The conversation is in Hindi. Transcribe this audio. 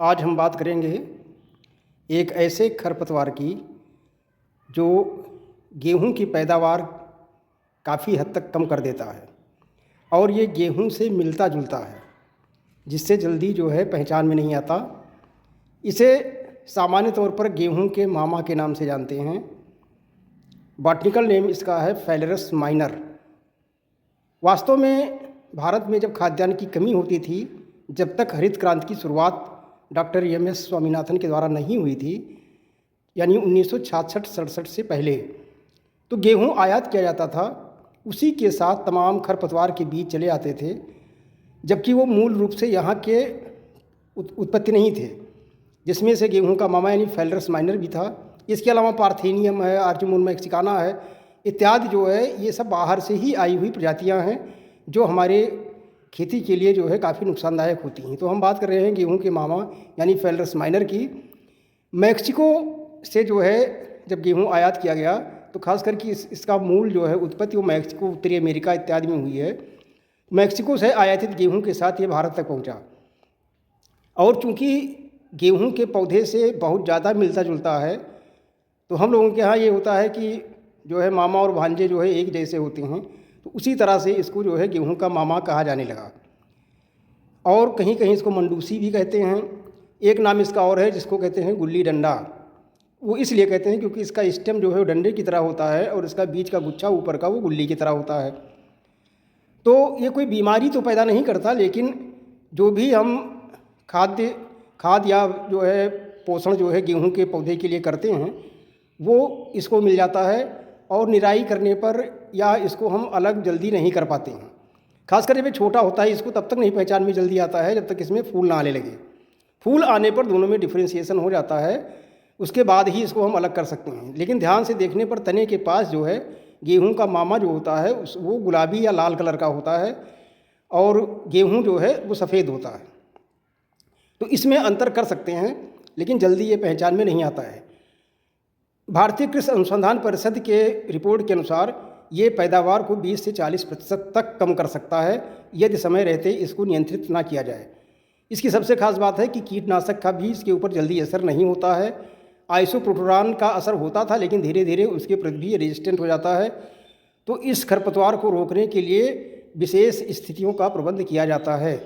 आज हम बात करेंगे एक ऐसे खरपतवार की जो गेहूं की पैदावार काफ़ी हद तक कम कर देता है और ये गेहूं से मिलता जुलता है, जिससे जल्दी जो है पहचान में नहीं आता। इसे सामान्य तौर पर गेहूं के मामा के नाम से जानते हैं। बॉटनिकल नेम इसका है फेलरस माइनर। वास्तव में भारत में जब खाद्यान्न की कमी होती थी, जब तक हरित क्रांति की शुरुआत डॉक्टर एम.एस. स्वामीनाथन के द्वारा नहीं हुई थी, यानी 1966-67 से पहले, तो गेहूं आयात किया जाता था। उसी के साथ तमाम खरपतवार के बीज चले आते थे, जबकि वो मूल रूप से यहाँ के उत्पत्ति नहीं थे, जिसमें से गेहूं का मामा यानी फेलरस माइनर भी था। इसके अलावा पार्थेनियम है, आर्जुमोन मैक्सिकाना है, इत्यादि जो है ये सब बाहर से ही आई हुई प्रजातियां हैं जो हमारे खेती के लिए जो है काफ़ी नुकसानदायक होती हैं। तो हम बात कर रहे हैं गेहूं के मामा यानी फेलरस माइनर की। मैक्सिको से जो है जब गेहूं आयात किया गया तो खास करके इसका मूल जो है उत्पत्ति वो मैक्सिको, उत्तरी अमेरिका इत्यादि में हुई है। मैक्सिको से आयातित गेहूं के साथ ये भारत तक पहुंचा और चूंकि गेहूं के पौधे से बहुत ज़्यादा मिलता जुलता है, तो हम लोगों के यहाँ ये होता है कि जो है मामा और भांजे जो है एक जैसे होते हैं, तो उसी तरह से इसको जो है गेहूं का मामा कहा जाने लगा। और कहीं कहीं इसको मंडूसी भी कहते हैं। एक नाम इसका और है जिसको कहते हैं गुल्ली डंडा। वो इसलिए कहते हैं क्योंकि इसका स्टेम जो है वो डंडे की तरह होता है और इसका बीज का गुच्छा ऊपर का वो गुल्ली की तरह होता है। तो ये कोई बीमारी तो पैदा नहीं करता, लेकिन जो भी हम खाद या जो है पोषण जो है गेहूं के पौधे के लिए करते हैं वो इसको मिल जाता है और निराई करने पर या इसको हम अलग जल्दी नहीं कर पाते हैं। खासकर जब ये छोटा होता है इसको तब तक नहीं पहचान में जल्दी आता है जब तक इसमें फूल ना आने लगे। फूल आने पर दोनों में डिफ्रेंशिएशन हो जाता है, उसके बाद ही इसको हम अलग कर सकते हैं। लेकिन ध्यान से देखने पर तने के पास जो है गेहूं का मामा जो होता है वो गुलाबी या लाल कलर का होता है और गेहूं जो है वो सफ़ेद होता है। तो इसमें अंतर कर सकते हैं, लेकिन जल्दी ये पहचान में नहीं आता है। भारतीय कृषि अनुसंधान परिषद के रिपोर्ट के अनुसार ये पैदावार को 20 से 40% तक कम कर सकता है यदि समय रहते इसको नियंत्रित ना किया जाए। इसकी सबसे खास बात है कि कीटनाशक का भी इसके ऊपर जल्दी असर नहीं होता है। आइसोप्रोटोरान का असर होता था, लेकिन धीरे धीरे उसके प्रति भी रेजिस्टेंट हो जाता है। तो इस खरपतवार को रोकने के लिए विशेष स्थितियों का प्रबंध किया जाता है।